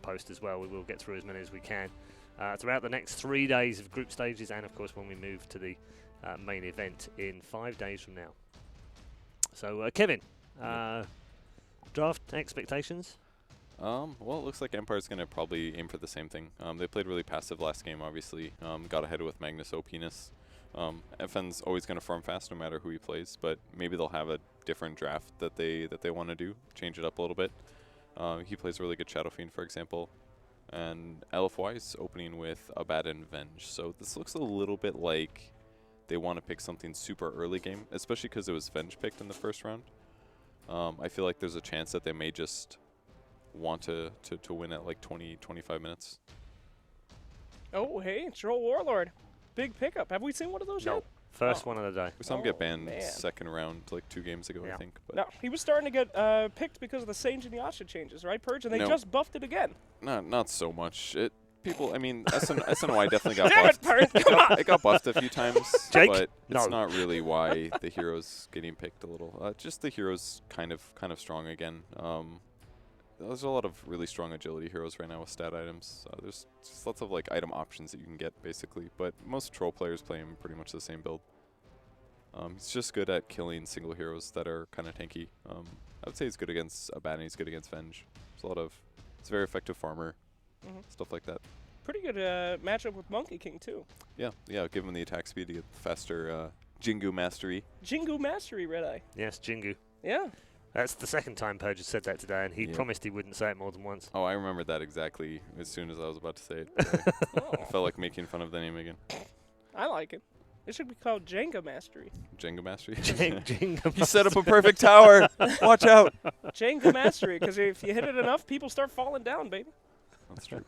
post as well. We will get through as many as we can throughout the next 3 days of group stages, and of course when we move to the main event in 5 days from now. So Kevin, draft expectations? Well, it looks like Empire's going to probably aim for the same thing. They played really passive last game, obviously. Got ahead with Magnus OPness. FN's always going to farm fast no matter who he plays, but maybe they'll have a different draft that they want to do, change it up a little bit. He plays a really good Shadow Fiend, for example. And LFY is opening with Abaddon Venge. So this looks a little bit like they want to pick something super early game, especially because it was Venge picked in the first round. I feel like there's a chance that they may just want to win at like 20-25 minutes. Oh, hey, Troll Warlord. Big pickup. Have we seen one of those yet? First one of the day. We saw him get banned second round like 2 games ago, I think. But no, he was starting to get picked because of the Sage and Yasha changes, right, Purge? And they just buffed it again. No, not so much. I mean, SNY definitely got Damn buffed. It, Purge, come on. It got buffed a few times, Jake? but it's not really why the hero's getting picked a little. Just the hero's kind of strong again. There's a lot of really strong agility heroes right now with stat items. There's just lots of like item options that you can get basically, but most troll players play him pretty much the same build. He's just good at killing single heroes that are kind of tanky. I would say he's good against Abaddon, he's good against Venge. It's a very effective farmer, stuff like that. Pretty good matchup with Monkey King too. Yeah, give him the attack speed to get faster Jingu Mastery. Jingu Mastery, Red Eye. Yes, Jingu. Yeah. That's the second time Purge has said that today, and he promised he wouldn't say it more than once. Oh, I remembered that exactly as soon as I was about to say it. I felt like making fun of the name again. I like it. It should be called Jenga Mastery. Jenga Mastery? Jenga He set up a perfect tower! Watch out! Jenga Mastery, because if you hit it enough, people start falling down, baby. That's true.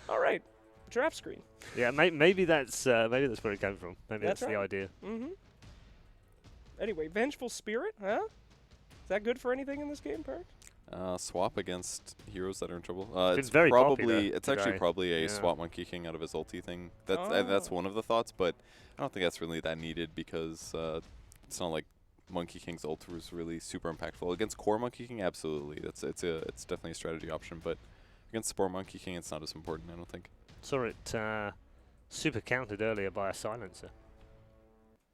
All right. Draft screen. Yeah, maybe that's where it came from. Maybe that's right. the idea. Anyway, Vengeful Spirit, huh? Is that good for anything in this game, Purge? Swap against heroes that are in trouble. It's very popular It's actually today. probably a swap Monkey King out of his ulti thing. That's one of the thoughts, but I don't think that's really that needed because it's not like Monkey King's ult was really super impactful. Against core Monkey King, absolutely. It's definitely a strategy option, but against Spore Monkey King, it's not as important, I don't think. Saw it super countered earlier by a silencer.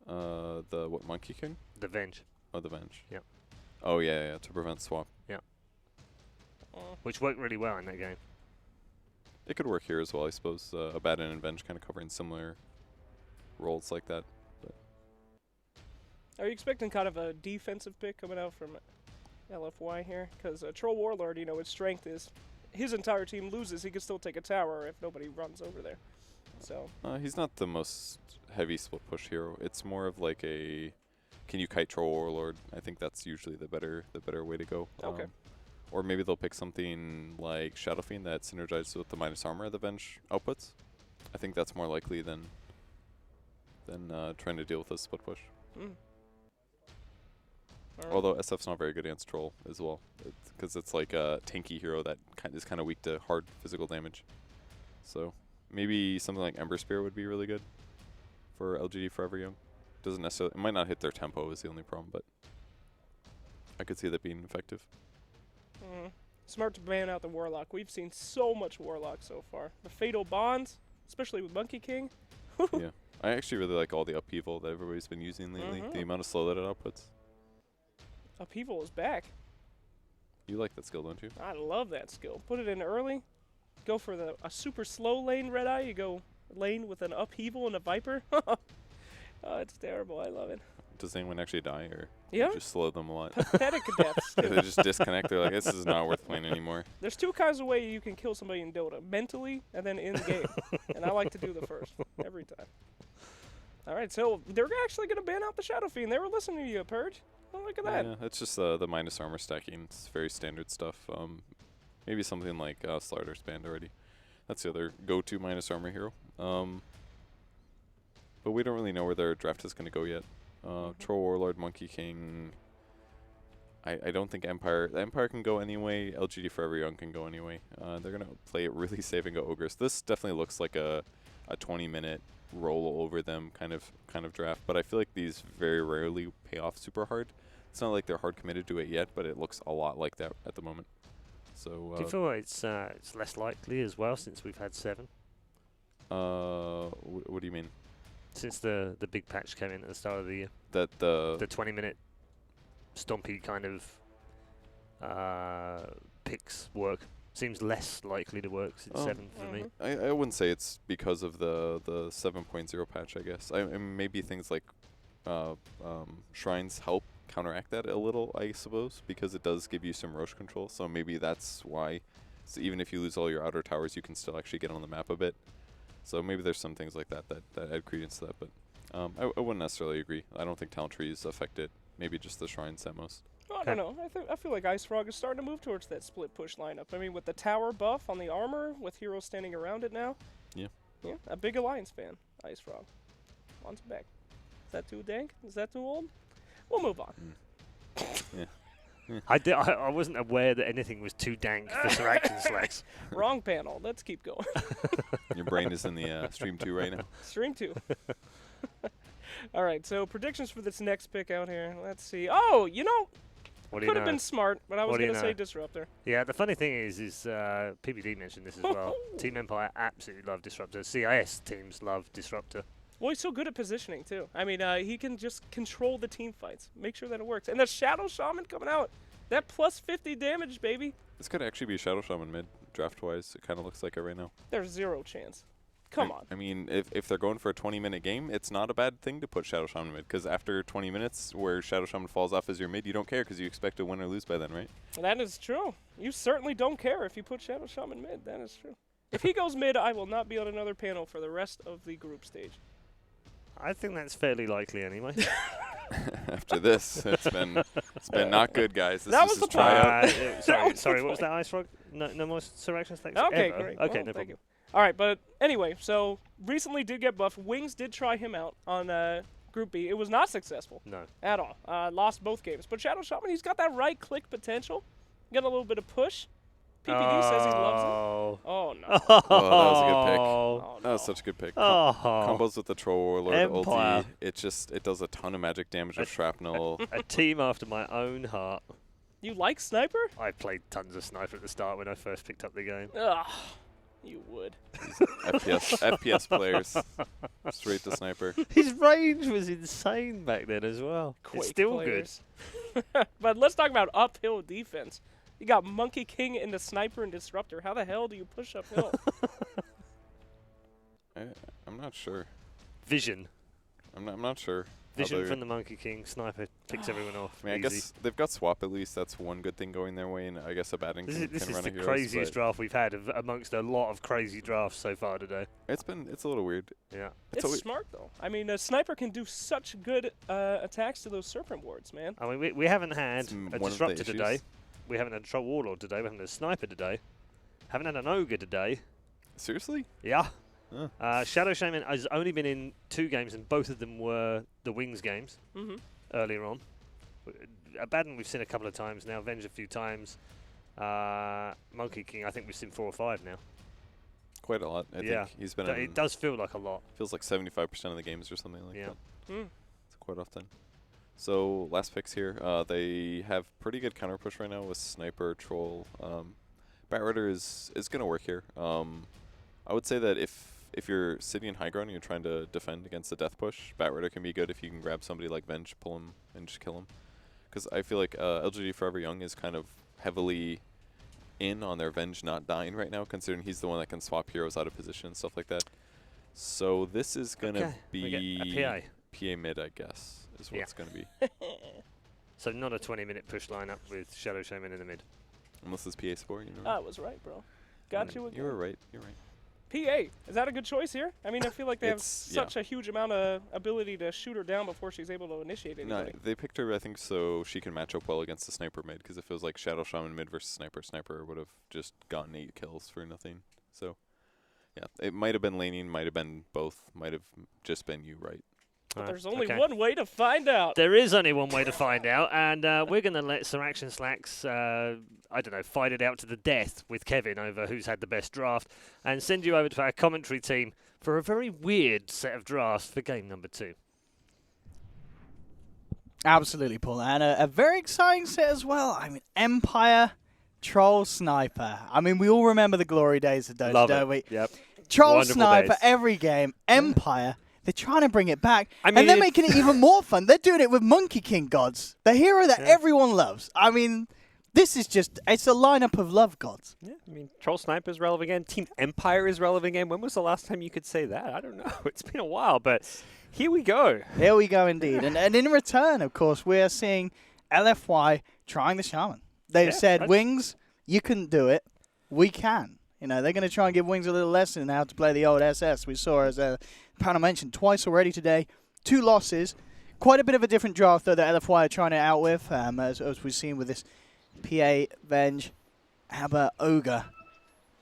The what Monkey King? The Venge. Oh, the Venge. Yep. Oh yeah, to prevent swap. Yeah. Which worked really well in that game. It could work here as well, I suppose. Abaddon and Venge kind of covering similar roles like that. But are you expecting kind of a defensive pick coming out from LFY here? Because Troll Warlord, its strength is his entire team loses, he can still take a tower if nobody runs over there. So he's not the most heavy split push hero. It's more of like a can you kite Troll Warlord? I think that's usually the better way to go. Okay. Or maybe they'll pick something like Shadow Fiend that synergizes with the minus armor the Venge outputs. I think that's more likely than trying to deal with a split push. Although SF's not very good against Troll as well, because it's like a tanky hero that is kind of weak to hard physical damage. So maybe something like Ember Spear would be really good for LGD Forever Young. Doesn't necessarily, it might not hit their tempo is the only problem, but I could see that being effective. Smart to ban out the Warlock. We've seen so much Warlock so far. The Fatal Bonds, especially with Monkey King. Yeah, I actually really like all the upheaval that everybody's been using lately. The amount of slow that it outputs. Upheaval is back. You like that skill, don't you? I love that skill. Put it in early. Go for a super slow lane, Red Eye. You go lane with an Upheaval and a Viper. Oh, it's terrible. I love it. Does anyone actually die, or yeah? you just slow them a lot? Pathetic deaths. They just disconnect. They're like, this is not worth playing anymore. There's 2 kinds of way you can kill somebody in Dota. Mentally, and then in the game. And I like to do the first. Every time. All right, so they're actually going to ban out the Shadow Fiend. They were listening to you, Purge. Oh, look at that. Yeah, it's just the minus armor stacking. It's very standard stuff. Maybe something like Slider's banned already. That's the other go-to minus armor hero. But we don't really know where their draft is going to go yet. Troll Warlord, Monkey King. I don't think Empire can go anyway. LGD Forever Young can go anyway. They're going to play it really safe and go Ogress. This definitely looks like a 20-minute roll over them kind of draft. But I feel like these very rarely pay off super hard. It's not like they're hard committed to it yet, but it looks a lot like that at the moment. So Do you feel it's less likely as well since we've had 7? what do you mean? Since the big patch came in at the start of the year, That the 20-minute stompy kind of picks work seems less likely to work since 7 for me. I wouldn't say it's because of the 7.0 patch, I guess. I maybe things like shrines help counteract that a little, I suppose, because it does give you some Roche control. So maybe that's why. So even if you lose all your outer towers, you can still actually get on the map a bit. So maybe there's some things like that add credence to that. But I wouldn't necessarily agree. I don't think talent trees affect it. Maybe just the shrines at most. Well, I don't know. I feel like Ice Frog is starting to move towards that split push lineup. I mean, with the tower buff on the armor, with heroes standing around it now. Yeah. Yeah, a big Alliance fan, Ice Frog. Wants it back. Is that too dank? Is that too old? We'll move on. Yeah. I wasn't aware that anything was too dank for Seraction Slacks. Wrong panel. Let's keep going. Your brain is in the Stream 2 right now. Stream 2. All right, so predictions for this next pick out here. Let's see. Oh, you know, could have been smart, but I was going to say Disruptor. Yeah, the funny thing is PPD mentioned this as well. Team Empire absolutely love Disruptor. CIS teams love Disruptor. Well, he's so good at positioning, too. I mean, he can just control the team fights, make sure that it works. And the Shadow Shaman coming out. That plus 50 damage, baby. This could actually be Shadow Shaman mid, draft-wise. It kind of looks like it right now. There's 0 chance. Come on. I mean, if they're going for a 20-minute game, it's not a bad thing to put Shadow Shaman mid, because after 20 minutes where Shadow Shaman falls off as your mid, you don't care because you expect to win or lose by then, right? That is true. You certainly don't care if you put Shadow Shaman mid. That is true. If he goes mid, I will not be on another panel for the rest of the group stage. I think that's fairly likely anyway. After this, it's been not good, guys. This That is was the just tryout. Sorry, what was that, Ice Frog? No more Seraction Slacks Okay, ever? great. Okay, Well, no thank problem. you. All right, but anyway, so recently did get buffed. Wings did try him out on Group B. It was not successful. No. At all. Lost both games. But Shadow Shaman, he's got that right-click potential. Got a little bit of push. PPD says he loves it. Oh, no. Oh, that was a good pick. Oh, That was such a good pick. Oh. Combos with the Troll Warlord Empire. ulti. It does a ton of magic damage with shrapnel. A team after my own heart. You like Sniper? I played tons of Sniper at the start when I first picked up the game. Ugh. You would. FPS players. Straight to Sniper. His range was insane back then as well. Quake it's still players. Good. But let's talk about uphill defense. You got Monkey King into Sniper and Disruptor. How the hell do you push uphill? I'm not sure. Vision. I'm not sure. Vision from the Monkey King. Sniper picks everyone off. I mean, I guess they've got swap at least. That's one good thing going their way, and I guess a batting This can is run the a heroes, craziest draft we've had amongst a lot of crazy drafts so far today. It's a little weird. Yeah. It's smart, though. I mean, a Sniper can do such good attacks to those Serpent Wards, man. I mean, we haven't had It's a one of the Disruptor today. issues. We haven't had a Troll Warlord today. We haven't had a Sniper today. Haven't had an Ogre today. Seriously? Yeah. Huh. Shadow Shaman has only been in 2 games, and both of them were the Wings games earlier on. Abaddon we've seen a couple of times now. Venge a few times. Monkey King I think we've seen 4 or 5 now. Quite a lot. I think he's been. It does feel like a lot. Feels like 75% of the games or something like that. Mm. It's quite often. So last picks here. They have pretty good counter push right now with Sniper, Troll. Batrider is going to work here. I would say that if you're sitting in high ground and you're trying to defend against the death push, Batrider can be good if you can grab somebody like Venge, pull him, and just kill him. Because I feel like LGD Forever Young is kind of heavily in on their Venge not dying right now, considering he's the one that can swap heroes out of position and stuff like that. So this is going to be a PA mid, I guess, is what it's going to be. So not a 20-minute push lineup with Shadow Shaman in the mid. Unless it's PA Sport, you know. I was right, bro. Got you again. You were right. You're right. PA, is that a good choice here? I mean, I feel like they have It's- such a huge amount of ability to shoot her down before she's able to initiate No, anything. they picked her, I think, so she can match up well against the Sniper mid, because if it was like Shadow Shaman mid versus Sniper would have just gotten 8 kills for nothing. So, yeah, it might have been laning, might have been both, might have just been you right. But there's only one way to find out. There is only one way to find out, and we're going to let Seraction Slacks, I don't know, fight it out to the death with Kevin over who's had the best draft, and send you over to our commentary team for a very weird set of drafts for game number 2. Absolutely, Paul. And a very exciting set as well. I mean, Empire Troll Sniper. I mean, we all remember the glory days of those, Love don't it. we? Yep. Troll Wonderful Sniper days. every game. Empire. They're trying to bring it back. I mean, and they're making it even more fun. They're doing it with Monkey King gods. The hero that Yeah. everyone loves. I mean, this is just, it's a lineup of love gods. Yeah, I mean, Troll Sniper is relevant again. Team Empire is relevant again. When was the last time you could say that? I don't know. It's been a while, but here we go. Here we go indeed. And in return, of course, we are seeing LFY trying the Shaman. They've Yeah, said, Wings, you couldn't do it. We can. You know, they're going to try and give Wings a little lesson in how to play the old SS. We saw, as Panel mentioned, twice already today. 2 losses. Quite a bit of a different draft, though, that LFY are trying it out with, as we've seen with this PA, Venge, Aber, Ogre.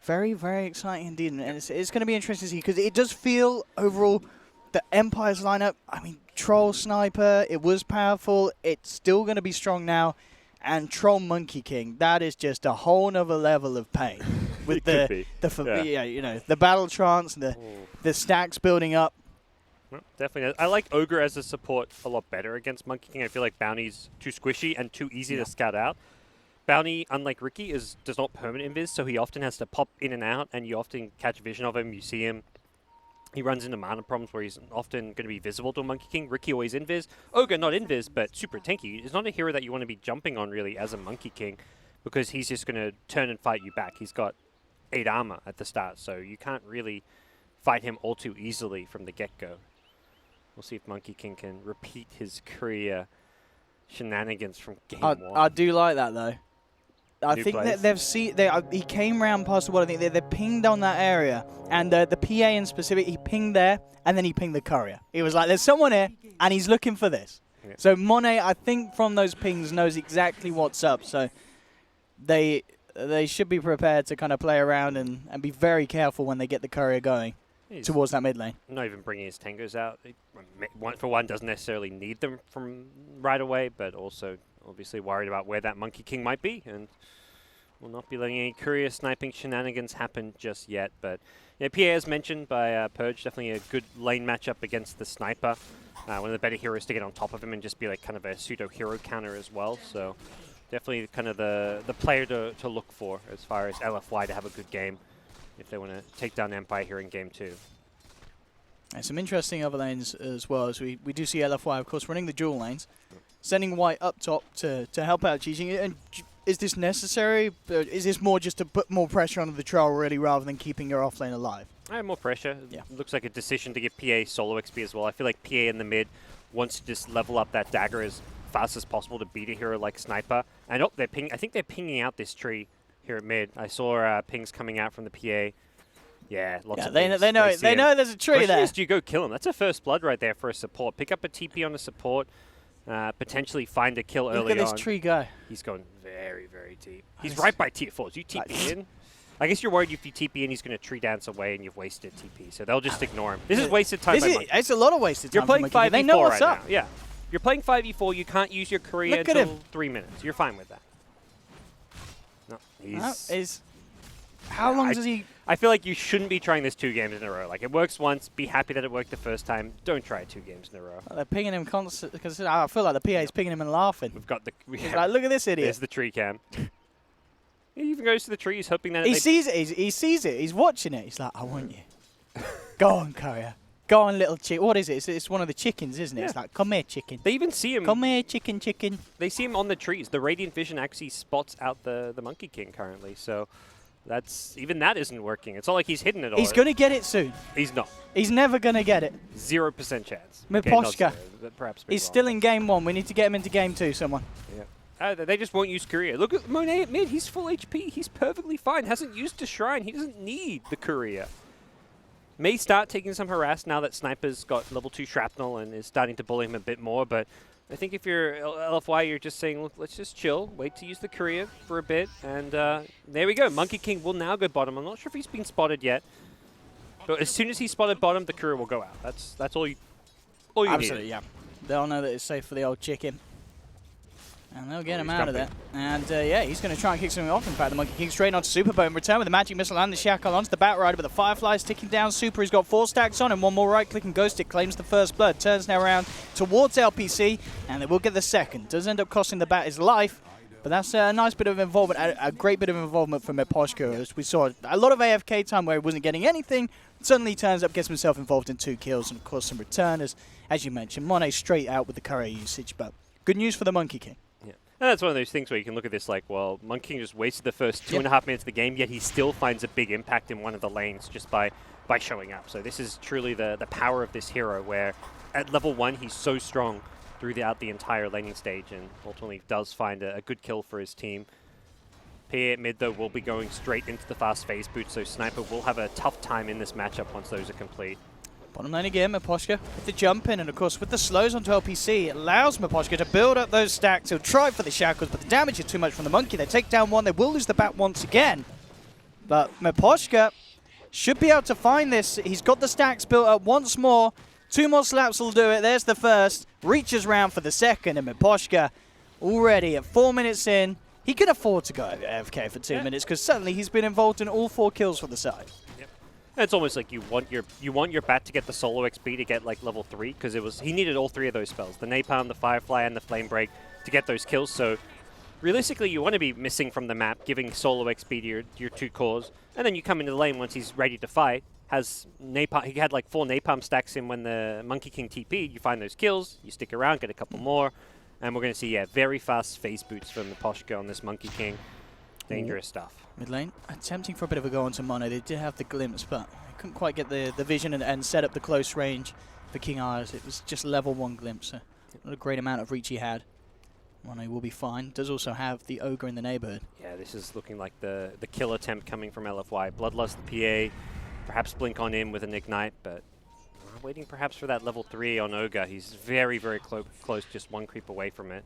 Very, very exciting indeed. And it's going to be interesting to see, because it does feel, overall, the Empire's lineup, I mean, Troll Sniper, it was powerful. It's still going to be strong now. And Troll Monkey King, that is just a whole nother level of pain. With the battle trance and the stacks building up. Well, definitely. I like Ogre as a support a lot better against Monkey King. I feel like Bounty's too squishy and too easy to scout out. Bounty, unlike Ricky, does not permanent invis, so he often has to pop in and out, and you often catch vision of him. You see him. He runs into mana problems where he's often going to be visible to a Monkey King. Ricky always invis. Ogre not invis, but super tanky. He's not a hero that you want to be jumping on, really, as a Monkey King, because he's just going to turn and fight you back. He's got 8 armor at the start, so you can't really fight him all too easily from the get-go. We'll see if Monkey King can repeat his career shenanigans from game 1. I do like that, though. I New think plays. that they've seen. He came round past the wall. I think they pinged on that area, and the PA in specific, he pinged there, and then he pinged the courier. He was like, "There's someone here, and he's looking for this." Yeah. So Monet, I think from those pings, knows exactly what's up. So they should be prepared to kind of play around and be very careful when they get the courier going He's towards that mid lane. not even bringing his tangos out. One for one doesn't necessarily need them from right away, but also obviously worried about where that Monkey King might be, and will not be letting any courier sniping shenanigans happen just yet. But yeah, PA, as mentioned by Purge, definitely a good lane matchup against the sniper. One of the better heroes to get on top of him and just be like kind of a pseudo hero counter as well. So definitely kind of the player to look for as far as LFY to have a good game if they want to take down Empire here in game 2. And some interesting other lanes as well, as we do see LFY, of course, running the dual lanes, sending White up top to help out Cheating. And is this necessary? Is this more just to put more pressure on the Troll, really, rather than keeping your off lane alive? I have more pressure. Yeah. Looks like a decision to give PA solo XP as well. I feel like PA in the mid wants to just level up that dagger as fast as possible to beat a hero like Sniper. And I think they're pinging out this tree here at mid. I saw pings coming out from the PA. Yeah, lots of pings. They know see him. there's a tree Question there. is, do you go kill him? That's a first blood right there for a support. Pick up a TP on a support, potentially find a kill early on. Look at this tree go. He's going very, very deep. He's Nice. right by tier 4s. You TP in. I guess you're worried if you TP in, he's going to tree dance away and you've wasted TP. So they'll just ignore him. This is wasted time. It's a lot of wasted time. You're playing for Monkey King. 5v4 They know what's right up. now. Yeah. You're playing 5v4. You can't use your career Look at until him. 3 minutes. You're fine with that. No, he's... How long does he... I feel like you shouldn't be trying this 2 games in a row. Like, it works once. Be happy that it worked the first time. Don't try it 2 games in a row. They're pinging him constantly, because I feel like the PA's pinging him and laughing. We've got the... He's like, look at this idiot. There's the tree cam. He even goes to the trees, hoping that He sees it. He sees it. He's watching it. He's like, I want you. Go on, courier. Go on, little chick. What is it? It's one of the chickens, isn't it? Yeah. It's like, come here, chicken. They even see him. Come here, chicken, chicken. They see him on the trees. The Radiant Vision actually spots out the Monkey King currently. So even that isn't working. It's not like he's hidden it all. He's going to get it soon. He's not. He's never going to get it. 0% chance. Miposhka. not zero, but perhaps He's wrong. still in game 1. We need to get him into game 2, someone. Yeah. They just won't use Courier. Look at Monet at mid. He's full HP. He's perfectly fine. Hasn't used a Shrine. He doesn't need the Courier. May start taking some harass now that Sniper's got level 2 Shrapnel and is starting to bully him a bit more. But I think if you're LFY, you're just saying, look, let's just chill. Wait to use the Courier for a bit. And there we go. Monkey King will now go bottom. I'm not sure if he's been spotted yet. But as soon as he's spotted bottom, the Courier will go out. That's all you Absolutely, need. yeah. They'll know that it's safe for the old chicken. And they'll get him he's out of jumping. there. And yeah, he's going to try and kick something off. In fact, the Monkey King straight onto Super Bow in return with the Magic Missile and the Shackle onto the Batrider, but the Firefly's ticking down. Super, he's got 4 stacks on him. One more right-click and Ghost Stick claims the first blood. Turns now around towards LPC, and they will get the second. Does end up costing the Bat his life, But that's a nice bit of involvement, a great bit of involvement from Meposhka. As we saw a lot of AFK time where he wasn't getting anything, suddenly turns up, gets himself involved in 2 kills, and of course some returners. As you mentioned, Monet straight out with the courier usage, but good news for the Monkey King. Yeah. And that's one of those things where you can look at this like, well, Monkey King just wasted the first 2.5 minutes of the game, yet he still finds a big impact in one of the lanes just by showing up. So this is truly the power of this hero, where at level 1 he's so strong throughout the entire laning stage, and ultimately does find a good kill for his team. PA at mid, though, will be going straight into the fast phase boot, so Sniper will have a tough time in this matchup once those are complete. Bottom lane again, Meposhka with the jump in, and of course with the slows onto LPC, it allows Meposhka to build up those stacks. He'll try for the shackles, but the damage is too much from the Monkey. They take down one, they will lose the bat once again. But Meposhka should be able to find this. He's got the stacks built up once more. 2 more slaps will do it. There's the first. Reaches round for the second, and Meposhka already at 4 minutes in. He can afford to go AFK for 2 minutes because suddenly he's been involved in all 4 kills for the side. Yep. It's almost like you want your bat to get the solo XP to get like level 3, because he needed all 3 of those spells, the Napalm, the Firefly, and the Flame Break, to get those kills. So realistically, you want to be missing from the map, giving solo XP to your 2 cores, and then you come into the lane once he's ready to fight. Has napalm? He had like 4 napalm stacks in when the Monkey King TP'd. You find those kills, you stick around, get a couple more, and we're going to see very fast phase boots from the Meposhka on this Monkey King. Dangerous stuff. Mid lane, attempting for a bit of a go onto Mono. They did have the glimpse, but they couldn't quite get the vision and set up the close range for King Ayers. It was just level 1 glimpse, so not a great amount of reach he had. Mono will be fine. Does also have the Ogre in the neighborhood. Yeah, this is looking like the kill attempt coming from LFY. Bloodlust the PA. Perhaps blink on him with an ignite, but waiting perhaps for that level 3 on Ogre. He's very, very close, just 1 creep away from it.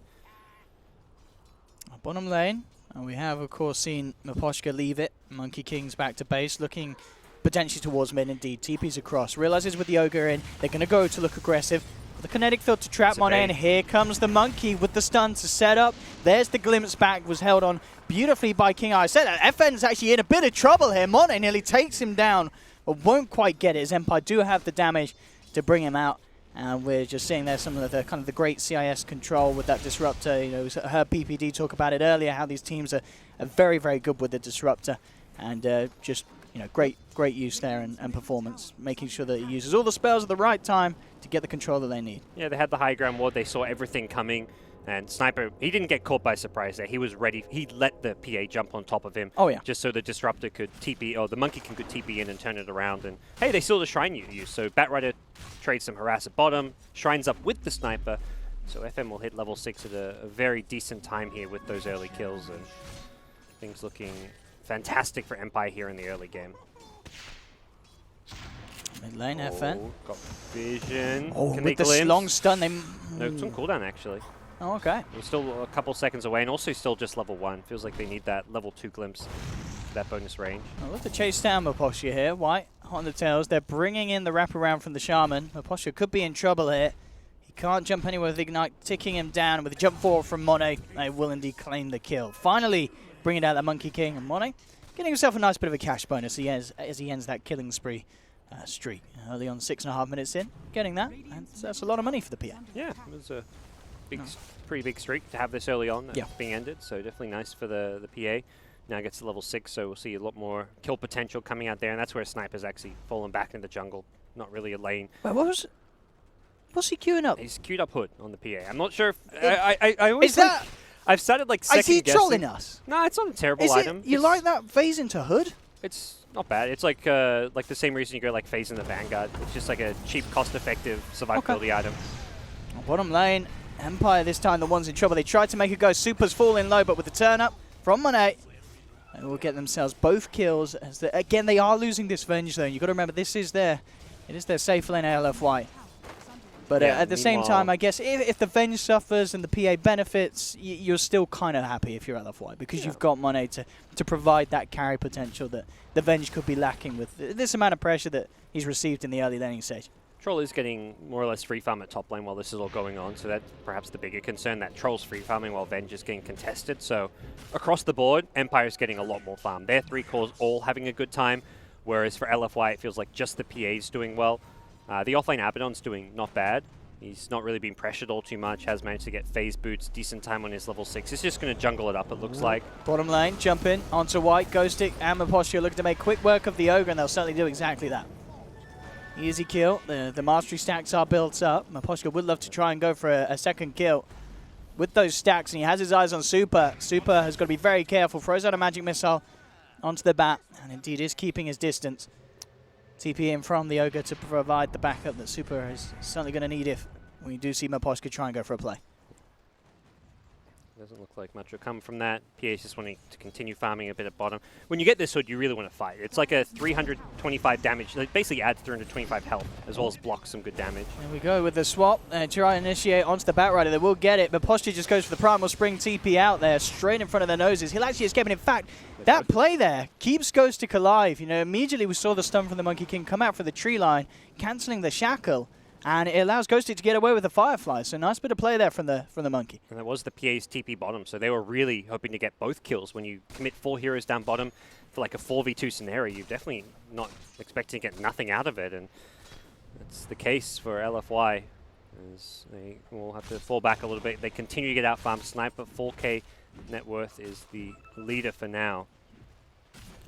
Bottom lane, and we have of course seen Meposhka leave it. Monkey King's back to base, looking potentially towards mid indeed. TP's across, realizes with the Ogre in, they're going to go to look aggressive. The kinetic field to trap Monet, and here comes the Monkey with the stun to set up. There's the glimpse back, was held on beautifully by King Eye. Said that FN's actually in a bit of trouble here. Monet nearly takes him down, but won't quite get it, as Empire do have the damage to bring him out. And we're just seeing there some of the kind of the great CIS control with that disruptor. You know, I heard PPD talk about it earlier, how these teams are very, very good with the disruptor, and just great use there and performance, making sure that he uses all the spells at the right time to get the control that they need. Yeah, they had the high ground ward. They saw everything coming. And Sniper, he didn't get caught by surprise there. He was ready. He let the PA jump on top of him. Oh, yeah. Just so the Disruptor could TP, or the Monkey King could TP in and turn it around. And hey, they still the Shrine use. So Batrider trades some harass at bottom, Shrines up with the Sniper. So FM will hit level 6 at a very decent time here with those early kills. And things looking fantastic for Empire here in the early game. Mid lane, FN. Got vision. Oh, Can with they this glimpse? long stun, they... No, it's on cooldown actually. Oh, okay. We're still a couple seconds away, and also still just level 1. Feels like they need that level 2 glimpse for that bonus range. I'll let the chase down Meposhka here. White on the tails. They're bringing in the wraparound from the Shaman. Meposhka could be in trouble here. He can't jump anywhere with Ignite, ticking him down. With a jump forward from Monet, they will indeed claim the kill. Finally, bringing out that Monkey King, and Monet getting himself a nice bit of a cash bonus as he ends that killing spree streak. Early on, 6.5 minutes in, getting that. And that's a lot of money for the PA. Yeah, it was a pretty big streak to have this early on being ended, so definitely nice for the PA. Now gets to level 6, so we'll see a lot more kill potential coming out there, and that's where Sniper's actually fallen back in the jungle. Not really a lane. Wait, what's he queuing up? He's queued up Hood on the PA. I'm not sure if... I always Is that... I've started like second Is he guessing. trolling us? No, it's not a terrible Is item. it, you like that phase into Hood? It's not bad. It's like the same reason you go like phase in the Vanguard. It's just like a cheap, cost-effective survivability item. Bottom lane, Empire this time the ones in trouble. They tried to make it go. Super's falling low, but with the turn up from Monet, they will get themselves both kills. As again, they are losing this Venge zone. You've got to remember, it is their safe lane LFY. But at the same time, I guess if the Venge suffers and the PA benefits, you're still kind of happy if you're LFY, because you've got Monet to provide that carry potential that the Venge could be lacking with this amount of pressure that he's received in the early laning stage. Troll is getting more or less free farm at top lane while this is all going on, so that's perhaps the bigger concern, that Troll's free farming while Venge is getting contested. So across the board, Empire's getting a lot more farm. Their 3 cores all having a good time, whereas for LFY it feels like just the PA's doing well. The offlane Abaddon's doing not bad. He's not really been pressured all too much, has managed to get phase boots, decent time on his level 6. He's just going to jungle it up, it looks like. Bottom lane, jump in onto White, Ghostic, and Maposture looking to make quick work of the Ogre, and they'll certainly do exactly that. Easy kill. The mastery stacks are built up. Maposture would love to try and go for a second kill with those stacks, and he has his eyes on Super. Super has got to be very careful. Throws out a magic missile onto the bat, and indeed is keeping his distance. TP in from the Ogre to provide the backup that Super is certainly going to need if we do see Mapostka try and go for a play. Doesn't look like much will come from that. PA's just wanting to continue farming a bit at bottom. When you get this hood, you really want to fight. It's like a 325 damage. It basically adds 325 health, as well as blocks some good damage. There we go with the swap. Try and initiate onto the Batrider. They will get it, but Posture just goes for the Primal Spring TP out there, straight in front of their noses. He'll actually escape, and in fact, that play there keeps Ghostic alive. You know, immediately we saw the stun from the Monkey King come out for the tree line, cancelling the shackle. And it allows Ghostic to get away with the Firefly. So nice bit of play there from the Monkey. And that was the PA's TP bottom, so they were really hoping to get both kills. When you commit 4 heroes down bottom for like a 4v2 scenario, you're definitely not expecting to get nothing out of it. And that's the case for LFY, as they will have to fall back a little bit. They continue to get out farmed. Sniper 4k net worth is the leader for now.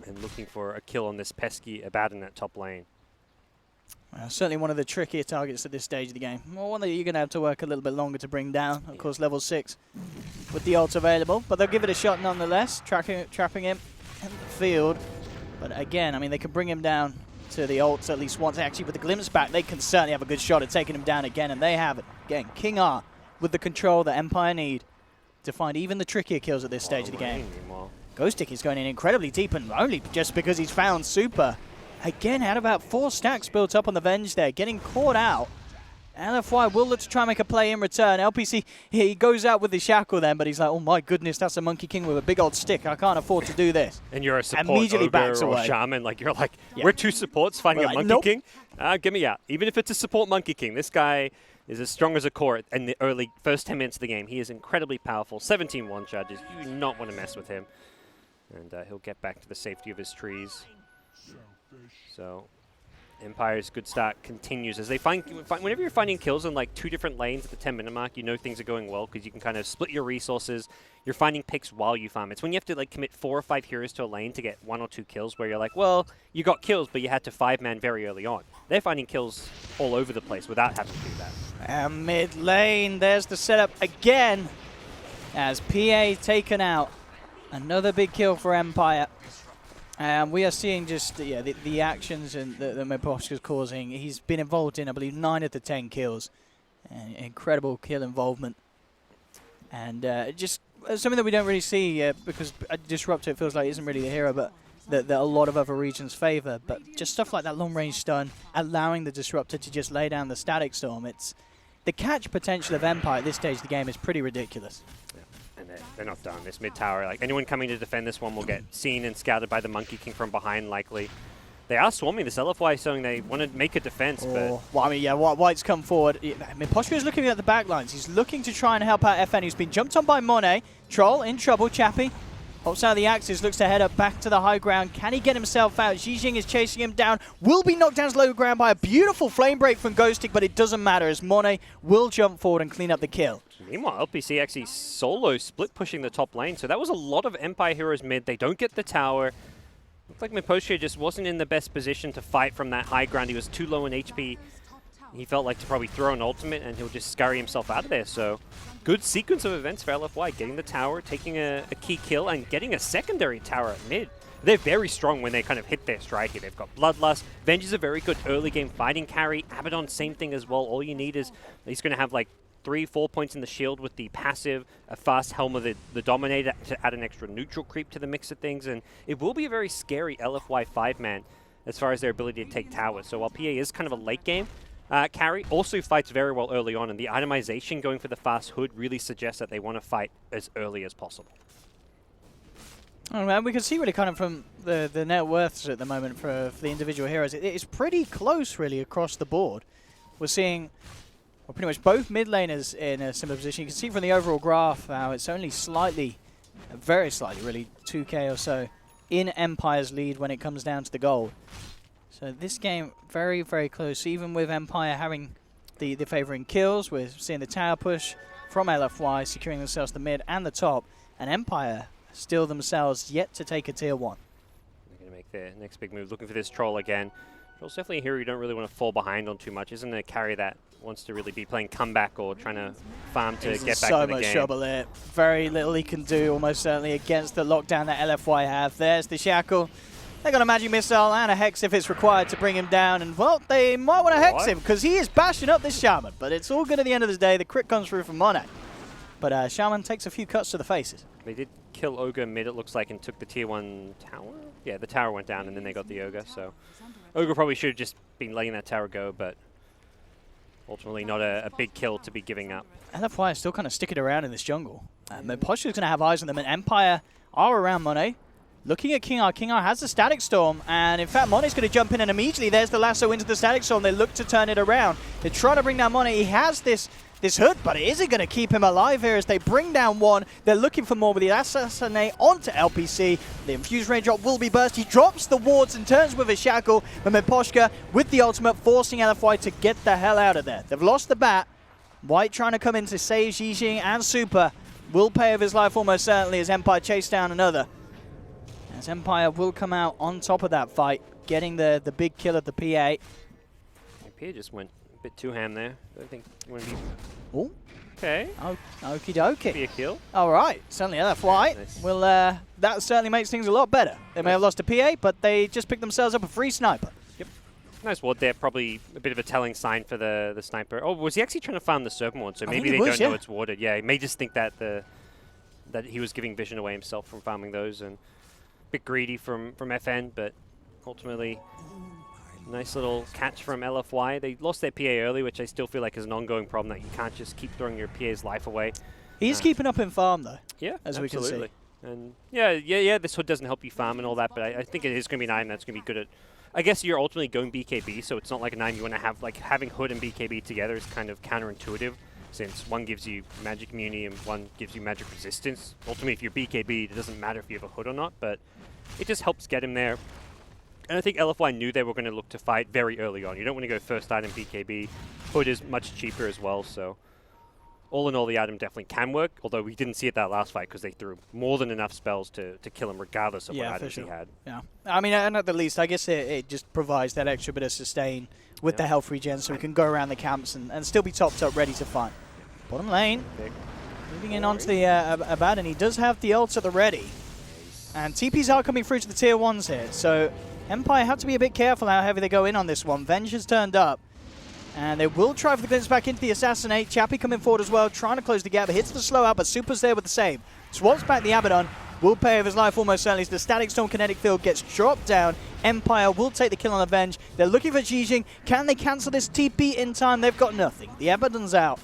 And looking for a kill on this pesky Abaddon at top lane. Certainly one of the trickier targets at this stage of the game. Well, one that you're going to have to work a little bit longer to bring down. Of course, level 6 with the ult available. But they'll give it a shot nonetheless, trapping him in the field. But again, I mean, they can bring him down to the ults at least once. Actually, with the glimpse back, they can certainly have a good shot at taking him down again. And they have it. Again, King R with the control that Empire need to find even the trickier kills at this stage of the game. Ghostic is going in incredibly deep, and only just because he's found Super. Again, had about 4 stacks built up on the Venge there, getting caught out. LFY will look to try and make a play in return. LPC, he goes out with the shackle then, but he's like, oh my goodness, that's a Monkey King with a big old stick. I can't afford to do this. And you're a support immediately ogre backs or away. shaman, like you're like, we're 2 supports fighting We're a like, Monkey nope. King? Get me out. Even if it's a support Monkey King, this guy is as strong as a core in the early first 10 minutes of the game. He is incredibly powerful. 17 one-charges. You do not want to mess with him. And he'll get back to the safety of his trees. So Empire's good start continues as they find whenever you're finding kills in like 2 different lanes at the 10-minute mark, you know things are going well because you can kind of split your resources. You're finding picks while you farm. It's when you have to like commit 4 or 5 heroes to a lane to get 1 or 2 kills where you're like, well, you got kills, but you had to 5-man very early on. They're finding kills all over the place without having to do that. And mid lane, there's the setup again as PA taken out. Another big kill for Empire. And we are seeing just the actions and the Maposhtka's causing. He's been involved in, I believe, 9 of the 10 kills. Incredible kill involvement. And just something that we don't really see because Disruptor, it feels like, isn't really the hero, but that a lot of other regions favor. But just stuff like that long-range stun, allowing the Disruptor to just lay down the Static Storm. It's the catch potential of Empire at this stage of the game is pretty ridiculous. And they're not done. This mid tower, like anyone coming to defend this one will get seen and scouted by the Monkey King from behind likely. They are swarming this LFY, showing they want to make a defense, but... Well, I mean, yeah, White's come forward. I mean, Posture is looking at the back lines. He's looking to try and help out FN, who's been jumped on by Monet. Troll in trouble, Chappie. Hops out of the axis, looks to head up back to the high ground. Can he get himself out? Xi is chasing him down. Will be knocked down to low ground by a beautiful flame break from Ghostic, but it doesn't matter as Monet will jump forward and clean up the kill. Meanwhile, LPC actually solo split pushing the top lane, so that was a lot of Empire heroes mid. They don't get the tower. Looked like Mapostka just wasn't in the best position to fight from that high ground. He was too low in HP. He felt like to probably throw an ultimate and he'll just scurry himself out of there. So good sequence of events for LFY, getting the tower, taking a key kill, and getting a secondary tower at mid. They're very strong when they kind of hit their stride here. They've got Bloodlust. Venge is a very good early game fighting carry. Abaddon, same thing as well. All you need is he's going to have like 3-4 points in the shield with the passive, a fast Helm of the Dominator to add an extra neutral creep to the mix of things. And it will be a very scary LFY 5-man as far as their ability to take towers. So while PA is kind of a late game carry, also fights very well early on. And the itemization going for the fast hood really suggests that they want to fight as early as possible. Oh, man, we can see really kind of from the net worths at the moment for the individual heroes. It's pretty close really across the board. We're seeing... well, pretty much both mid laners in a similar position. You can see from the overall graph how it's only slightly, very slightly really, 2k or so in Empire's lead when it comes down to the gold. So this game, very, very close, even with Empire having the favouring kills. We're seeing the tower push from LFY, securing themselves the mid and the top. And Empire still themselves yet to take a tier 1. They're going to make their next big move, looking for this troll again. Troll's definitely a hero you don't really want to fall behind on too much. Isn't a carry that wants to really be playing comeback or trying to farm to get back so to the much game. trouble here. Very little he can do, almost certainly, against the lockdown that LFY have. There's the Shackle. They got a magic missile and a hex if it's required to bring him down. And, well, they might want to hex him because he is bashing up this Shaman. But it's all good at the end of the day. The crit comes through from Monet. But Shaman takes a few cuts to the faces. They did kill Ogre mid, it looks like, and took the tier 1 tower. Yeah, the tower went down, and then they got the Ogre. So Ogre probably should have just been letting that tower go, but ultimately not a big kill to be giving up. LFY is still kind of sticking around in this jungle. Posture is going to have eyes on them, and Empire are around Monet. Looking at King R. King R has the Static Storm, and in fact, Monet's going to jump in, and immediately there's the lasso into the Static Storm. They look to turn it around. They try to bring down Monet. He has this hood, but it isn't going to keep him alive here as they bring down one. They're looking for more with the Assassinate onto LPC. The Infused Raindrop will be burst. He drops the wards and turns with a Shackle, but Miposhka with the ultimate, forcing LFY to get the hell out of there. They've lost the bat. White trying to come in to save Xijing, and Super will pay with his life almost certainly as Empire chase down another. As Empire will come out on top of that fight, getting the big kill at the PA. PA just went a bit too ham there. I don't think you want to be... Oh, Okay. okie dokie. Be a kill. All right, certainly LFY. Nice. Well, that certainly makes things a lot better. They may have lost a PA, but they just picked themselves up a free sniper. Nice ward there. Probably a bit of a telling sign for the sniper. Oh, was he actually trying to farm the Serpent Ward? So I maybe think they he was, don't know yeah. it's warded. Yeah, he may just think that that he was giving vision away himself from farming those, and a bit greedy from FN, but ultimately nice little catch from LFY. They lost their PA early, which I still feel like is an ongoing problem, that you can't just keep throwing your PA's life away. He's keeping up in farm, though. Yeah, as absolutely. we can see. And yeah, this hood doesn't help you farm and all that, but I think it is going to be an item that's going to be good at... I guess you're ultimately going BKB, so it's not like an item you want to have. Like, having hood and BKB together is kind of counterintuitive, since one gives you magic immunity and one gives you magic resistance. Ultimately, if you're BKB, it doesn't matter if you have a hood or not, but it just helps get him there. And I think LFY knew they were going to look to fight very early on. You don't want to go first item BKB. Hood is much cheaper as well, so all in all, the item definitely can work, although we didn't see it that last fight because they threw more than enough spells to kill him regardless of what items he had. Yeah, I mean, and at the least, I guess it just provides that extra bit of sustain with the health regen, so we can go around the camps and still be topped up, ready to fight. Bottom lane, moving in onto the Abaddon. He does have the ults at the ready. And TPs are coming through to the tier 1s here, so Empire have to be a bit careful how heavy they go in on this one. Venge has turned up, and they will try for the glimpse back into the Assassinate. Chappie coming forward as well, trying to close the gap. Hits the slow out, but Super's there with the save. Swaps back the Abaddon, will pay with his life almost certainly as the Static Storm Kinetic Field gets dropped down. Empire will take the kill on Avenge. They're looking for Xijing. Can they cancel this TP in time? They've got nothing. The Abaddon's out.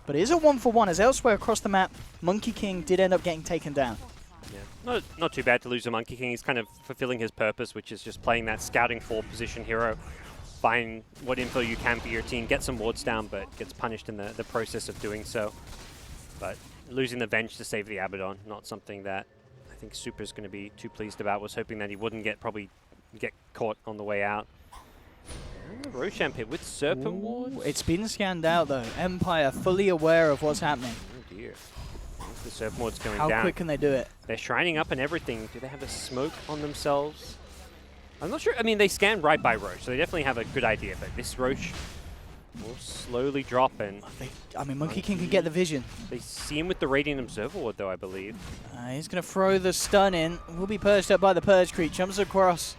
But it is a 1-for-1 as elsewhere across the map, Monkey King did end up getting taken down. Yeah, not too bad to lose a Monkey King. He's kind of fulfilling his purpose, which is just playing that scouting forward position hero. Find what info you can for your team, get some wards down, but gets punished in the process of doing so. But losing the Venge to save the Abaddon, not something that I think Super's going to be too pleased about. Was hoping that he wouldn't probably get caught on the way out. And the Roshan pit with Serpent Wards. It's been scanned out though. Empire fully aware of what's happening. Oh dear. The Serpent Ward's going How down. quick can they do it? They're shrining up and everything. Do they have a smoke on themselves? I'm not sure. I mean, they scan right by Roche, so they definitely have a good idea. But this Roche will slowly drop, and I mean, Monkey King can get the vision. they see him with the Radiant Observer Ward, though, I believe. He's going to throw the stun in. Will be purged up by the Purge Creep. Jumps across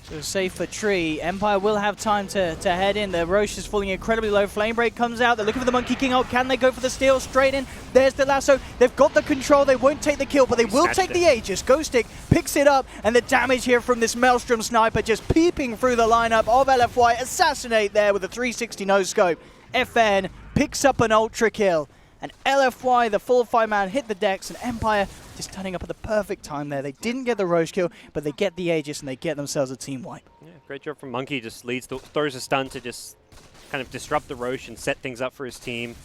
to a safer tree. Empire will have time to head in. The Roche is falling incredibly low. Flame Break comes out. They're looking for the Monkey King ult. Can they go for the steal? Straight in. There's the lasso. They've got the control. They won't take the kill, but they will take the Aegis. Ghost Stick picks it up, and the damage here from this Maelstrom Sniper just peeping through the lineup of LFY. Assassinate there with a 360 no-scope. FN picks up an ultra kill. And LFY, the full 5-man, hit the decks, and Empire just turning up at the perfect time there. They didn't get the Roche kill, but they get the Aegis, and they get themselves a team wipe. Yeah, great job from Monkey. Just throws a stun to just kind of disrupt the Roche and set things up for his team.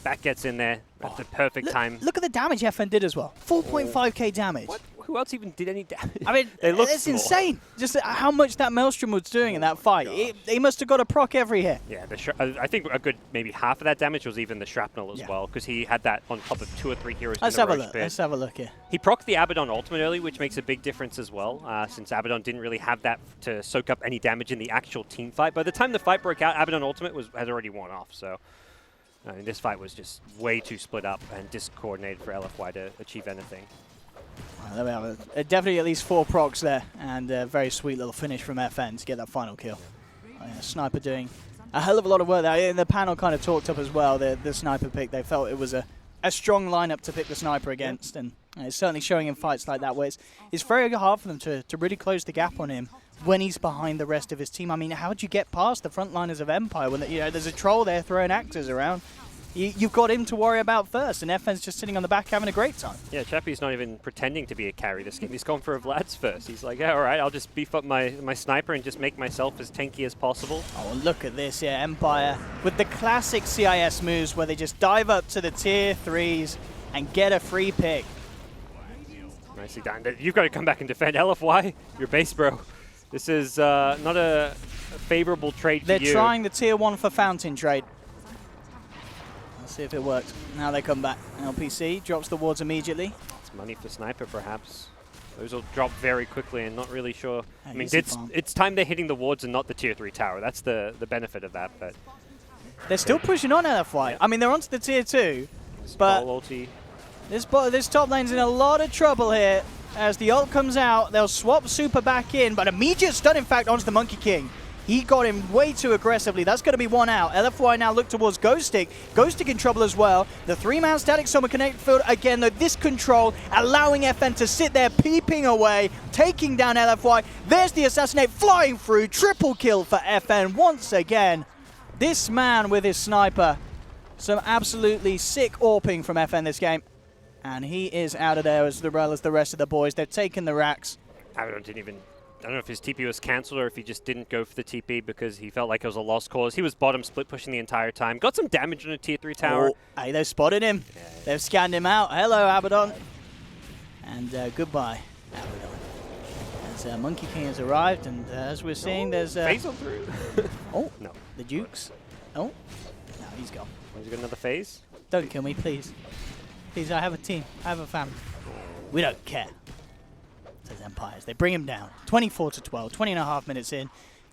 Back gets in there at the perfect time. Look at the damage FN did as well. 4.5k damage. who else even did any damage? I mean, They look it's small. insane. Just how much that Maelstrom was doing in that fight. He must have got a proc every hit. Yeah, I think a good maybe half of that damage was even the shrapnel as Yeah. well, because he had that on top of 2 or 3 heroes. Let's in have the a Roche look. pit. Let's have a look here. He procced the Abaddon ultimate early, which makes a big difference as well, since Abaddon didn't really have that to soak up any damage in the actual team fight. By the time the fight broke out, Abaddon ultimate had already worn off, so this fight was just way too split up and discoordinated for LFY to achieve anything. There we have it. Definitely at least 4 procs there, and a very sweet little finish from FN to get that final kill. Sniper doing a hell of a lot of work there. And the panel kind of talked up as well, the sniper pick. They felt it was a strong lineup to pick the sniper against, and it's certainly showing in fights like that where it's very hard for them to really close the gap on him when he's behind the rest of his team. I mean, how would you get past the frontliners of Empire when there's a troll there throwing axes around? You've got him to worry about first, and FN's just sitting on the back having a great time. Yeah, Chappie's not even pretending to be a carry this game. He's gone for Vlad's first. He's like, yeah, all right, I'll just beef up my sniper and just make myself as tanky as possible. Oh, look at this, yeah, Empire with the classic CIS moves where they just dive up to the tier 3s and get a free pick. Nicely done. You've got to come back and defend LFY. Your base, bro. This is not a favorable trade for They're you. trying the tier 1 for Fountain trade. Let's see if it works. Now they come back. LPC drops the wards immediately. It's money for Sniper, perhaps. Those will drop very quickly and not really sure. I mean, easy farm. it's time they're hitting the wards and not the tier 3 tower. That's the benefit of that. But They're still pushing on LFY. Yeah. I mean, they're onto the tier 2, but ulti. this top lane's in a lot of trouble here. As the ult comes out, they'll swap Super back in, but immediate stun, in fact, onto the Monkey King. He got him way too aggressively. That's going to be one out. LFY now look towards Ghostic. Ghostic in trouble as well. The 3-man static Summer Connect field. Again, though, this control allowing FN to sit there peeping away, taking down LFY. There's the Assassinate flying through. Triple kill for FN once again. This man with his sniper. Some absolutely sick AWPing from FN this game. And he is out of there as well as the rest of the boys. They've taken the racks. Abaddon didn't even... I don't know if his TP was cancelled or if he just didn't go for the TP because he felt like it was a lost cause. He was bottom split pushing the entire time. Got some damage on a tier 3 tower. Oh, hey, they've spotted him. Yeah. They've scanned him out. Hello, Abaddon. And goodbye, Abaddon. As Monkey King has arrived, and as we're seeing, there's... Phase on through. Oh, no. The Dukes. Oh, no, he's gone. He's got another phase. Don't kill me, please. Please, I have a team. I have a family. We don't care. Says Empires. They bring him down. 24-12, 20.5 minutes in.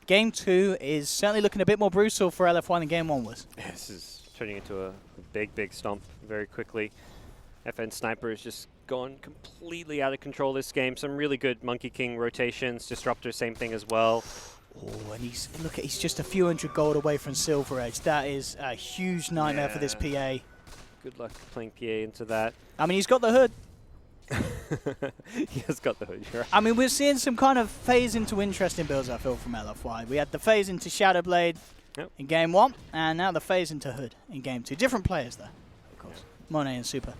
Game 2 is certainly looking a bit more brutal for LFY than Game 1 was. Yeah, this is turning into a big stomp very quickly. FN Sniper has just gone completely out of control this game. Some really good Monkey King rotations. Disruptor, same thing as well. Oh, and he's just a few hundred gold away from Silver Edge. That is a huge nightmare for this PA. Good luck playing PA into that. I mean, he's got the hood. He has got the hood, you're right. I mean, we're seeing some kind of phase into interesting builds, I feel, from LFY. We had the phase into Shadowblade in Game 1, and now the phase into Hood in Game 2. Different players, though, of course. Monet and Super.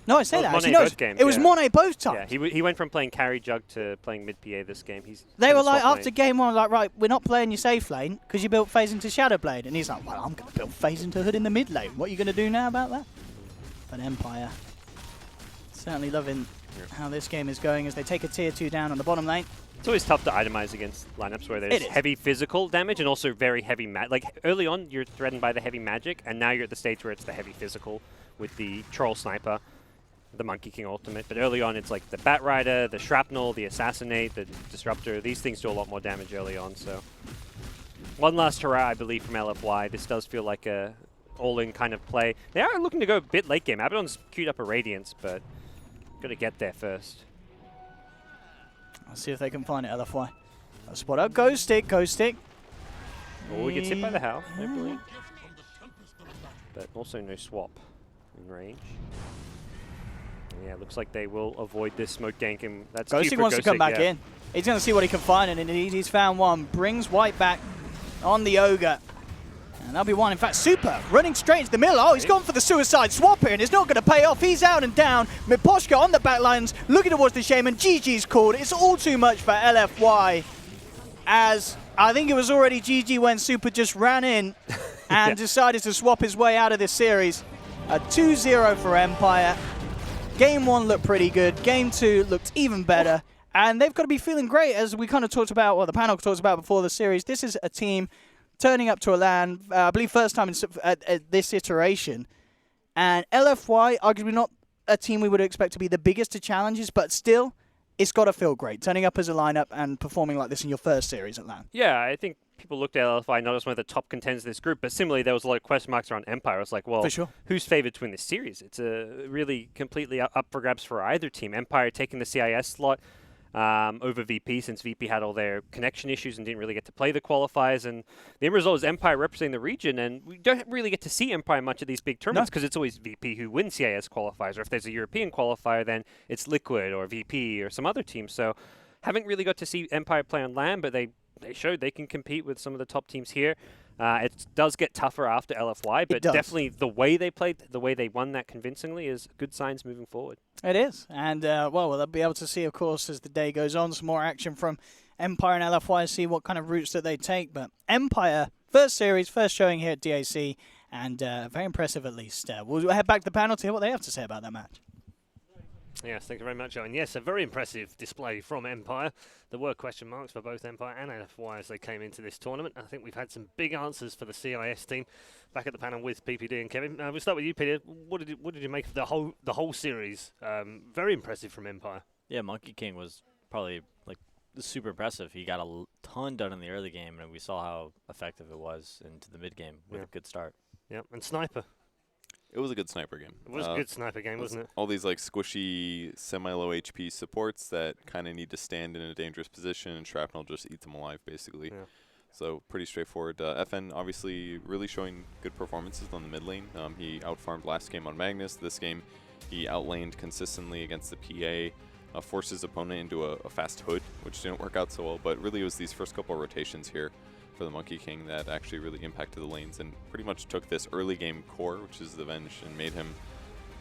No, I say that. Monet Actually, no, both games, it was Monet both times. Yeah, he went from playing carry jug to playing mid PA this game. They were like, after Game 1, like, right, we're not playing your safe lane because you built phase into Shadowblade. And he's like, well, I'm going to build phase into Hood in the mid lane. What are you going to do now about that? But Empire certainly loving how this game is going as they take a tier 2 down on the bottom lane. It's always tough to itemize against lineups where there's heavy physical damage and also very heavy like early on you're threatened by the heavy magic, and now you're at the stage where it's the heavy physical with the Troll Sniper, the Monkey King ultimate. But early on it's like the Bat Rider, the Shrapnel, the Assassinate, the Disruptor. These things do a lot more damage early on, so one last hurrah, I believe, from LFY. This does feel like a all-in kind of play. They are looking to go a bit late game. Abaddon's queued up a Radiance, but got to get there first. Let's see if they can find it, LFY. I'll spot out Ghostic. Oh, he gets hit by the Howl, I believe. But also no swap in range. Yeah, looks like they will avoid this smoke gank, and that's Ghostic wants to come back in. He's going to see what he can find, and indeed he's found one. Brings White back on the Ogre. And that'll be one. In fact, Super running straight into the middle. Oh, he's gone for the suicide swap here, and it's not going to pay off. He's out and down. Miposhka on the backlines, looking towards the Shaman. GG's called. It's all too much for LFY, as I think it was already GG when Super just ran in and decided to swap his way out of this series. A 2-0 for Empire. Game 1 looked pretty good. Game 2 looked even better. And they've got to be feeling great, as we kind of talked about, well, the panel talked about before the series. This is a team turning up to a LAN, I believe first time at this iteration. And LFY, arguably not a team we would expect to be the biggest to challenges, but still, it's got to feel great, turning up as a lineup and performing like this in your first series at LAN. Yeah, I think people looked at LFI not as one of the top contenders of this group, but similarly, there was a lot of question marks around Empire. It's like, well, For sure. who's favored to win this series? It's really completely up for grabs for either team. Empire taking the CIS slot over VP, since VP had all their connection issues and didn't really get to play the qualifiers. And the end result is Empire representing the region, and we don't really get to see Empire much at these big tournaments because it's always VP who wins CIS qualifiers, or if there's a European qualifier, then it's Liquid or VP or some other team. So haven't really got to see Empire play on LAN, but they showed they can compete with some of the top teams here. It does get tougher after LFY, but definitely the way they played, the way they won that convincingly is good signs moving forward. It is. And, well, we'll be able to see, of course, as the day goes on, some more action from Empire and LFY, see what kind of routes that they take. But Empire, first series, first showing here at DAC, and very impressive at least. We'll head back to the panel to hear what they have to say about that match. Yes, thank you very much, Owen. Yes, a very impressive display from Empire. There were question marks for both Empire and LFY as they came into this tournament. I think we've had some big answers for the CIS team. Back at the panel with PPD and Kevin. We'll start with you, Peter. What did you make of the whole series? Very impressive from Empire. Yeah, Monkey King was probably like super impressive. He got a ton done in the early game, and we saw how effective it was into the mid game with a good start. Yeah, and Sniper. It was a good sniper game. It was a good sniper game, wasn't it? All these like squishy, semi-low HP supports that kind of need to stand in a dangerous position, and Shrapnel just eats them alive, basically. Yeah. So pretty straightforward. FN obviously really showing good performances on the mid lane. He outfarmed last game on Magnus. This game, he outlaned consistently against the PA, forced his opponent into a fast hood, which didn't work out so well. But really, it was these first couple of rotations here for the Monkey King that actually really impacted the lanes and pretty much took this early game core, which is the Venge, and made him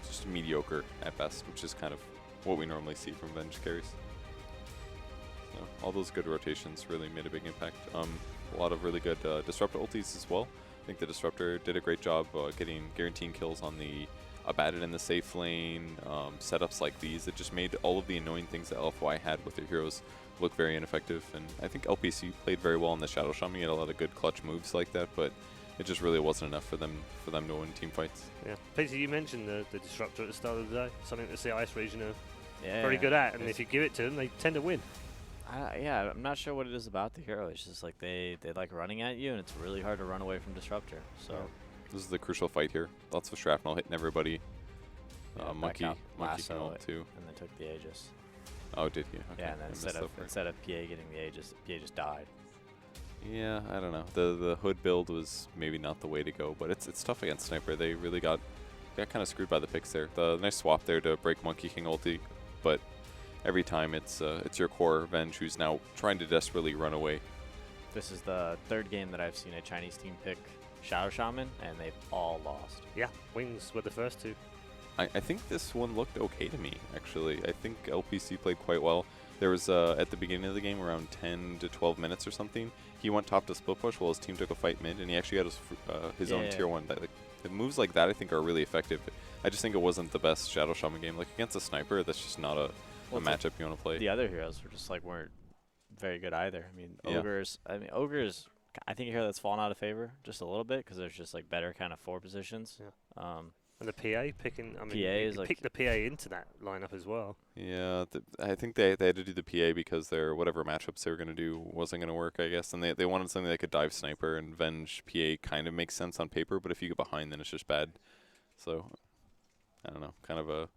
just mediocre at best, which is kind of what we normally see from Venge carries. So all those good rotations really made a big impact. A lot of really good Disruptor ultis as well. I think the Disruptor did a great job guaranteeing kills on the Abaddon in the safe lane, setups like these. It just made all of the annoying things that LFY had with their heroes look very ineffective, and I think LPC played very well in the Shadow Shaman. He had a lot of good clutch moves like that, but it just really wasn't enough for them to win team fights. Yeah, Peter, you mentioned the Disruptor at the start of the day, something that the CIS region are very good at, and if you give it to them, they tend to win. Yeah, I'm not sure what it is about the hero. It's just like they like running at you, and it's really hard to run away from Disruptor. So this is the crucial fight here. Lots of shrapnel hitting everybody. Monkey can ult too, and then took the Aegis. Oh, did he? Okay. Yeah, and then instead of PA getting the Aegis, PA just died. Yeah, I don't know. The hood build was maybe not the way to go, but it's tough against Sniper. They really got kind of screwed by the picks there. The nice swap there to break Monkey King ulti, but every time it's your core Venge who's now trying to desperately run away. This is the third game that I've seen a Chinese team pick Shadow Shaman, and they've all lost. Yeah, Wings were the first two. I think this one looked okay to me, actually. I think LPC played quite well. There was, at the beginning of the game, around 10 to 12 minutes or something, he went top to split push while his team took a fight mid, and he actually had his own tier 1. Moves like that, I think, are really effective. I just think it wasn't the best Shadow Shaman game. Like, against a sniper, that's just not a matchup you want to play. The other heroes were just, weren't very good either. I mean, Ogres, I think a hero that's fallen out of favor just a little bit, because there's just, better kind of 4 positions. Yeah. And the PA picking, PA is pick the PA into that lineup as well. Yeah, I think they had to do the PA because their whatever matchups they were going to do wasn't going to work, I guess. And they wanted something that could dive sniper, and Venge PA kind of makes sense on paper, but if you get behind, then it's just bad. So, I don't know, kind of a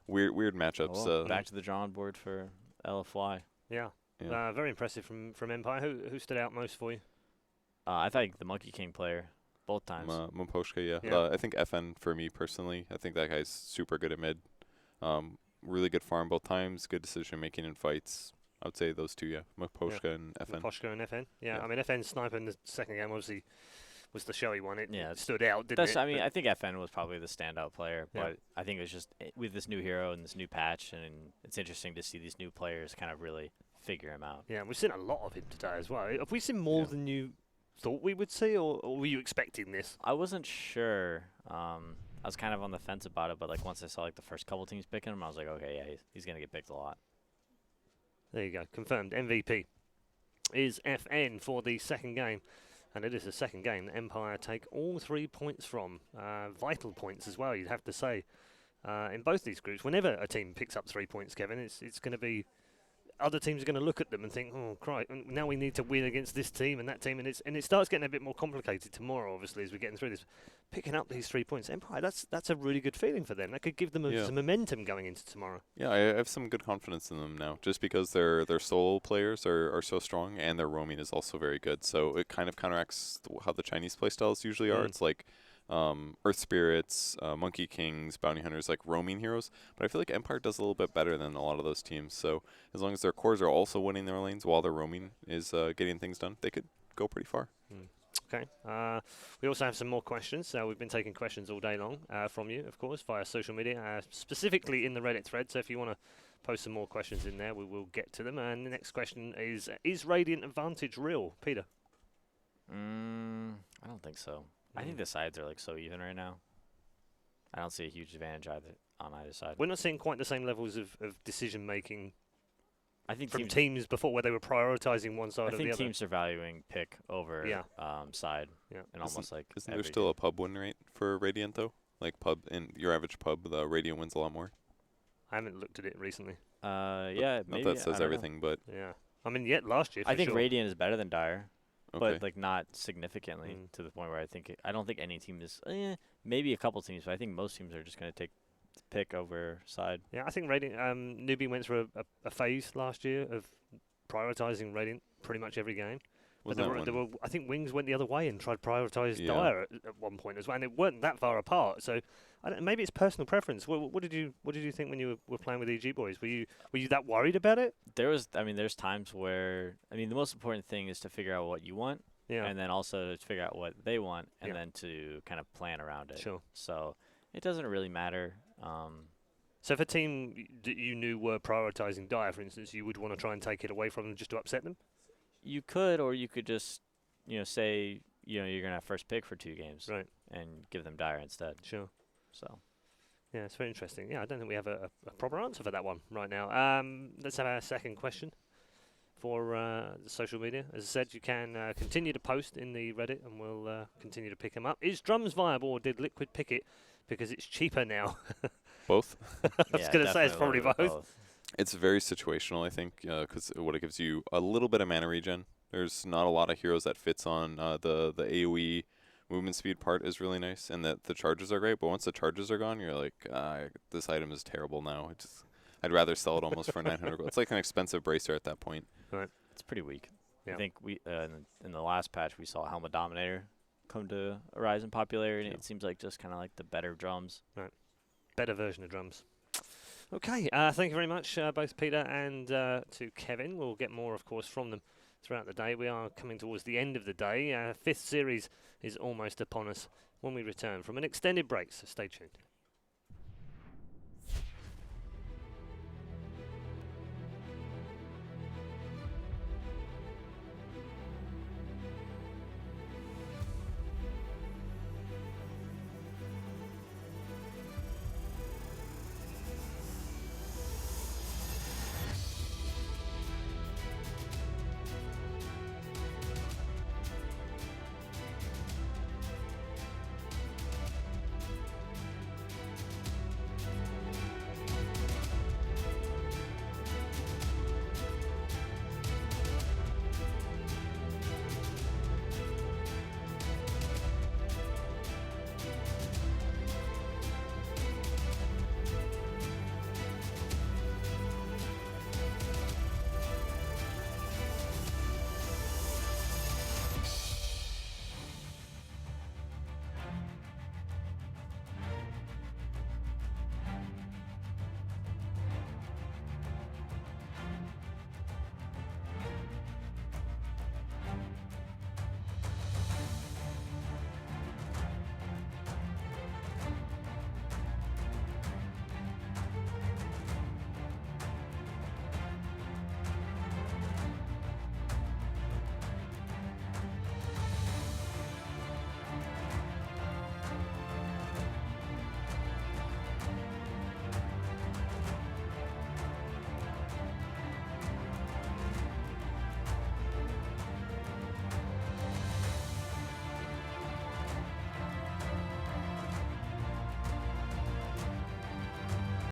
weird matchups. Well, back to the drawing board for LFY. Yeah. Very impressive from Empire. Who stood out most for you? I think the Monkey King player. Both times. Momposhka, yeah. I think FN for me personally. I think that guy's super good at mid. Really good farm both times. Good decision making in fights. I would say those two, yeah. Momposhka and FN. Momposhka and FN. Yeah. I mean, FN sniper in the second game obviously was the showy one. It stood out, didn't it? I mean, I think FN was probably the standout player, but I think it was just with this new hero and this new patch, and it's interesting to see these new players kind of really figure him out. Yeah, we've seen a lot of him today as well. Have we seen more than you thought we would see, or were you expecting this? I wasn't sure. I was kind of on the fence about it, but like once I saw like the first couple teams picking him, I was like, okay, yeah, he's gonna get picked a lot. There you go, confirmed. MVP is FN for the second game. And it is the second game that Empire take all 3 points from. Vital points as well, you'd have to say. In both these groups, whenever a team picks up 3 points, Kevin, it's going to be... Other teams are going to look at them and think, oh, Christ, now we need to win against this team and that team. And it starts getting a bit more complicated tomorrow, obviously, as we're getting through this. Picking up these 3 points, Empire, that's a really good feeling for them. That could give them some momentum going into tomorrow. Yeah, I have some good confidence in them now, just because their solo players are so strong and their roaming is also very good. So it kind of counteracts how the Chinese playstyles usually are. It's like Earth Spirits, Monkey Kings, Bounty Hunters, like roaming heroes. But I feel like Empire does a little bit better than a lot of those teams. So as long as their cores are also winning their lanes while their roaming is getting things done, they could go pretty far. Okay. We also have some more questions. We've been taking questions all day long from you, of course, via social media, specifically in the Reddit thread. So if you want to post some more questions in there, we will get to them. And the next question is Radiant advantage real, Peter? I don't think so. I think the sides are like so even right now. I don't see a huge advantage on either side. We're not seeing quite the same levels of decision making. I think from teams before, where they were prioritizing one side or the other. I think teams are valuing pick over side. Yeah. And almost like. Isn't there still a pub win rate for Radiant though? Like in your average pub, the Radiant wins a lot more. I haven't looked at it recently. Yeah, maybe. Not that says everything, but yeah. I mean, last year. I think sure. Radiant is better than Dire. Okay. But like not significantly to the point where I don't think any team is. Maybe a couple teams, but I think most teams are just going to take pick over side. Yeah, I think Radiant Newbie went through a phase last year of prioritizing Radiant pretty much every game. But I think Wings went the other way and tried to prioritize Dire at one point as well, and it weren't that far apart. So maybe it's personal preference. What did you think when you were playing with EG boys? Were you that worried about it? There's times where the most important thing is to figure out what you want, and then also to figure out what they want, and then to kind of plan around it. Sure. So it doesn't really matter. So if a team that you knew were prioritizing Dire, for instance, you would want to try and take it away from them just to upset them? You could, or you could just, say, you're going to have first pick for 2 games. Right. And give them Dire instead. Sure. So. Yeah, it's very interesting. Yeah, I don't think we have a proper answer for that one right now. Let's have our second question for social media. As I said, you can continue to post in the Reddit, and we'll continue to pick them up. Is drums viable, or did Liquid pick it because it's cheaper now? Both. I was going to say it's probably both. It's very situational, I think, because what it gives you a little bit of mana regen. There's not a lot of heroes that fits on the AoE movement speed part is really nice, and that the charges are great. But once the charges are gone, you're like, this item is terrible now. I'd rather sell it almost for 900 gold. It's like an expensive bracer at that point. Right. It's pretty weak. Yeah. I think we in the last patch we saw Helmet Dominator come to a rise in popularity. It seems like just kind of like the better drums. Right. Better version of drums. Okay, thank you very much, both Peter and to Kevin. We'll get more, of course, from them throughout the day. We are coming towards the end of the day. 5th series is almost upon us when we return from an extended break, so stay tuned.